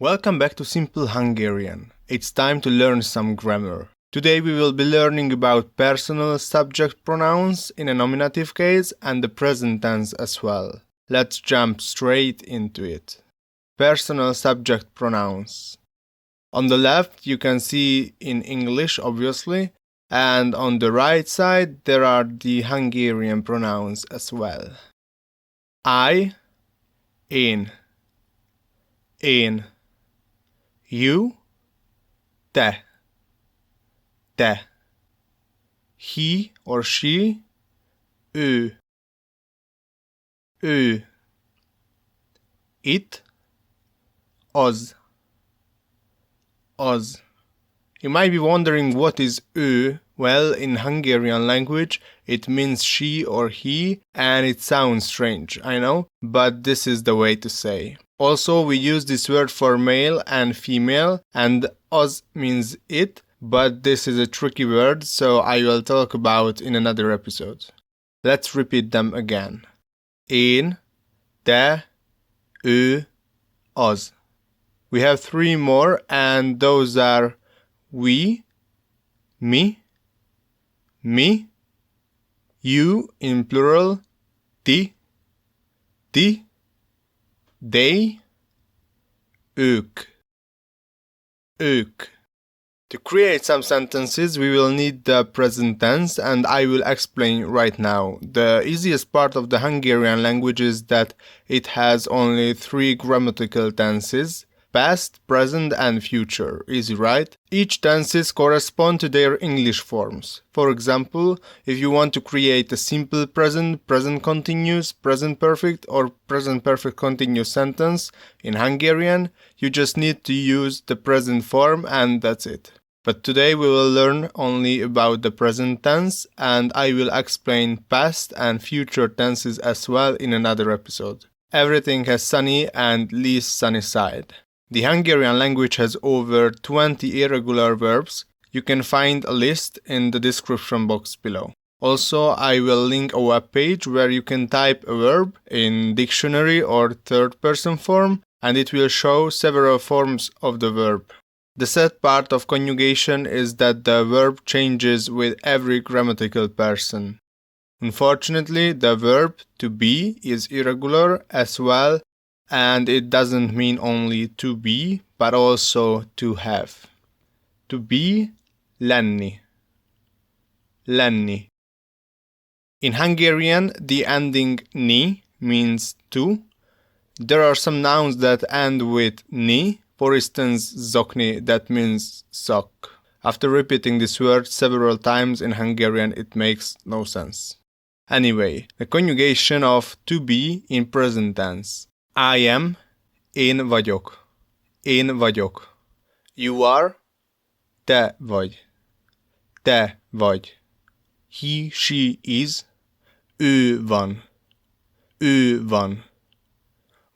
Welcome back to Simple Hungarian. It's time to learn some grammar. Today we will be learning about personal subject pronouns in a nominative case and the present tense as well. Let's jump straight into it. Personal subject pronouns. On the left you can see in English obviously, and on the right side there are the Hungarian pronouns as well. I, én, you, te, he or she, ő, it, az. You might be wondering what is ő. Well, in Hungarian language, it means she or he, and it sounds strange, I know, but this is the way to say. Also, we use this word for male and female, and az means it, but this is a tricky word, so I will talk about in another episode. Let's repeat them again. Én, te, ő, az. We have three more, and those are we, me, you in plural, ti, they, ők. To create some sentences, we will need the present tense, and I will explain right now. The easiest part of the Hungarian language is that it has only three grammatical tenses: past, present, and future. Easy, right? Each tenses correspond to their English forms. For example, if you want to create a simple present, present continuous, present perfect, or present perfect continuous sentence in Hungarian, you just need to use the present form and that's it. But today we will learn only about the present tense, and I will explain past and future tenses as well in another episode. Everything has sunny and least sunny side. The Hungarian language has over 20 irregular verbs. You can find a list in the description box below. Also, I will link a webpage where you can type a verb in dictionary or third-person form, and it will show several forms of the verb. The sad part of conjugation is that the verb changes with every grammatical person. Unfortunately, the verb to be is irregular as well, and it doesn't mean only to be, but also to have. To be, lenni. In Hungarian, the ending ni means to. There are some nouns that end with ni, for instance, zokni, that means sock. After repeating this word several times in Hungarian, it makes no sense. Anyway, the conjugation of to be in present tense. I am, én vagyok. You are, te vagy. He, she is, ő van.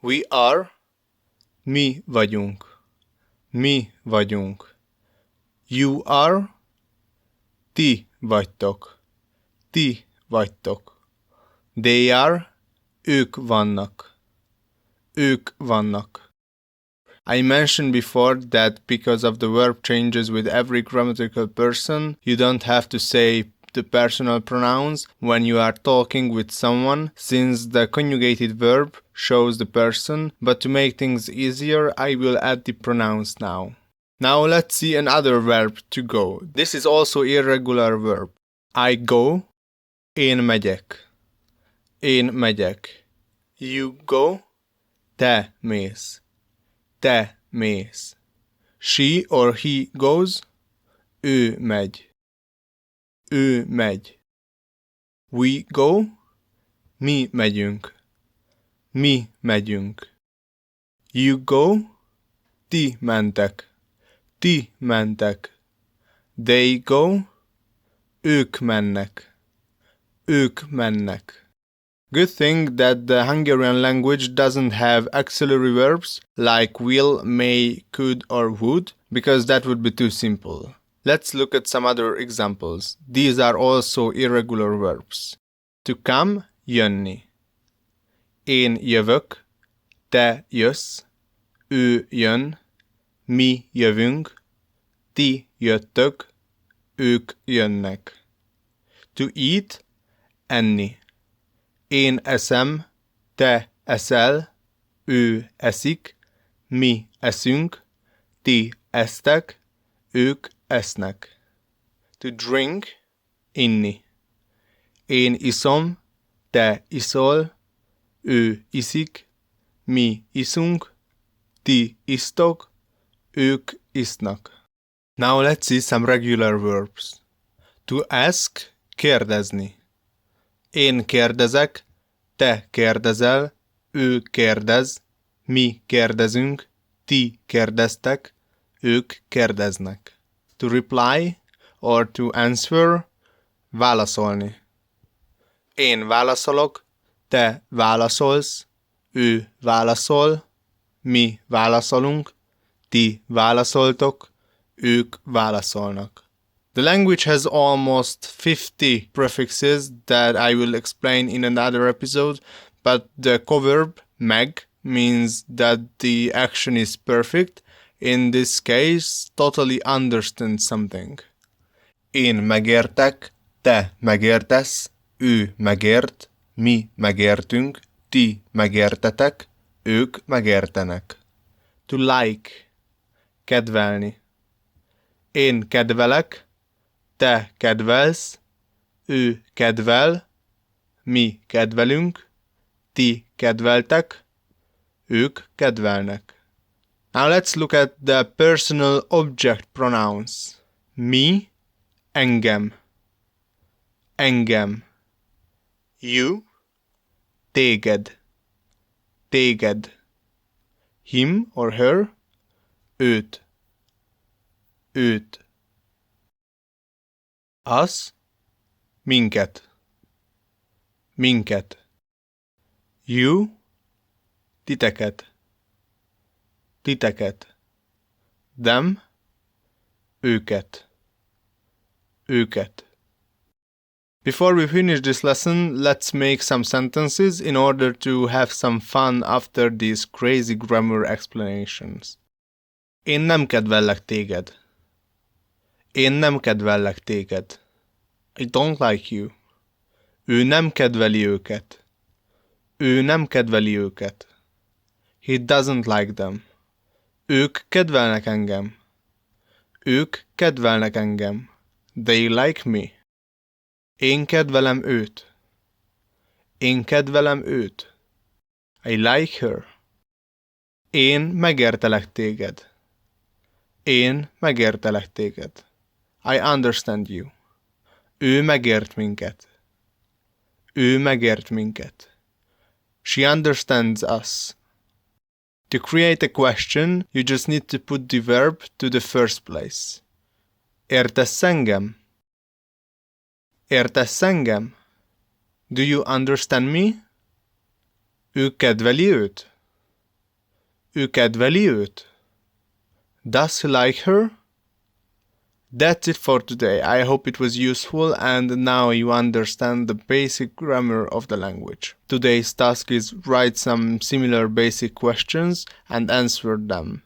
We are, mi vagyunk. You are, ti vagytok. They are, ők vannak. I mentioned before that because of the verb changes with every grammatical person, you don't have to say the personal pronouns when you are talking with someone, since the conjugated verb shows the person, but to make things easier, I will add the pronouns now. Now let's see another verb, to go. This is also irregular verb. I go, én megyek. You go, te mész. She or he goes, ő megy. We go, mi megyünk. You go, ti mentek. They go, ők mennek. Good thing that the Hungarian language doesn't have auxiliary verbs like will, may, could, or would, because that would be too simple. Let's look at some other examples. These are also irregular verbs. To come, jönni. Én jövök, te jössz, ő jön, mi jövünk, ti jöttök, ők jönnek. To eat, enni. Én eszem, te eszel, ő eszik, mi eszünk, ti esztek, ők esznek. To drink, inni. Én iszom, te iszol, ő iszik, mi iszunk, ti isztok, ők isznak. Now let's see some regular verbs. To ask, kérdezni. Én kérdezek, te kérdezel, ő kérdez, mi kérdezünk, ti kérdeztek, ők kérdeznek. To reply or to answer, válaszolni. Én válaszolok, te válaszolsz, ő válaszol, mi válaszolunk, ti válaszoltok, ők válaszolnak. The language has almost 50 prefixes that I will explain in another episode, but the coverb meg means that the action is perfect. In this case, totally understand something. Én megértek, te megértesz, ő megért, mi megértünk, ti megértetek, ők megértenek. To like, kedvelni. Én kedvelek, te kedvelsz, ő kedvel, mi kedvelünk, ti kedveltek, ők kedvelnek. Now let's look at the personal object pronouns. Mi, engem. Engem. You, téged. Téged. Him or her, őt. Őt. Us, minket. Minket. You, titeket. Titeket. Them, őket. Őket. Before we finish this lesson, let's make some sentences in order to have some fun after these crazy grammar explanations. Én nem kedvellek téged. Én nem kedvellek téged. I don't like you. Ő nem kedveli őket. Ő nem kedveli őket. He doesn't like them. Ők kedvelnek engem. Ők kedvelnek engem. They like me. Én kedvelem őt. Én kedvelem őt. I like her. Én megértelek téged. Én megértelek téged. I understand you. Ő megért minket. Ő megért minket. She understands us. To create a question, you just need to put the verb to the first place. Értesz engem? Értesz engem? Do you understand me? Ő kedveli őt? Ő kedveli őt? Does he like her? That's it for today. I hope it was useful and now you understand the basic grammar of the language. Today's task is write some similar basic questions and answer them.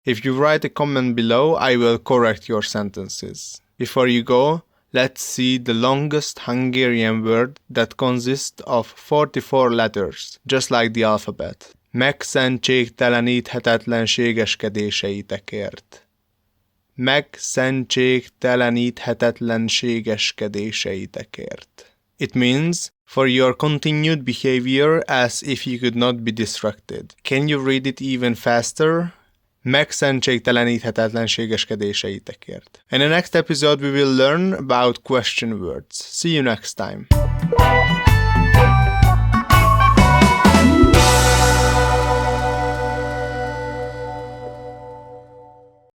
If you write a comment below, I will correct your sentences. Before you go, let's see the longest Hungarian word that consists of 44 letters, just like the alphabet. Megszentségteleníthetetlenségeskedéseitekért. Megszentségteleníthetetlenségeskedéseitekért. It means for your continued behavior as if you could not be distracted. Can you read it even faster? Megszentségteleníthetetlenségeskedéseitekért. In the next episode we will learn about question words. See you next time.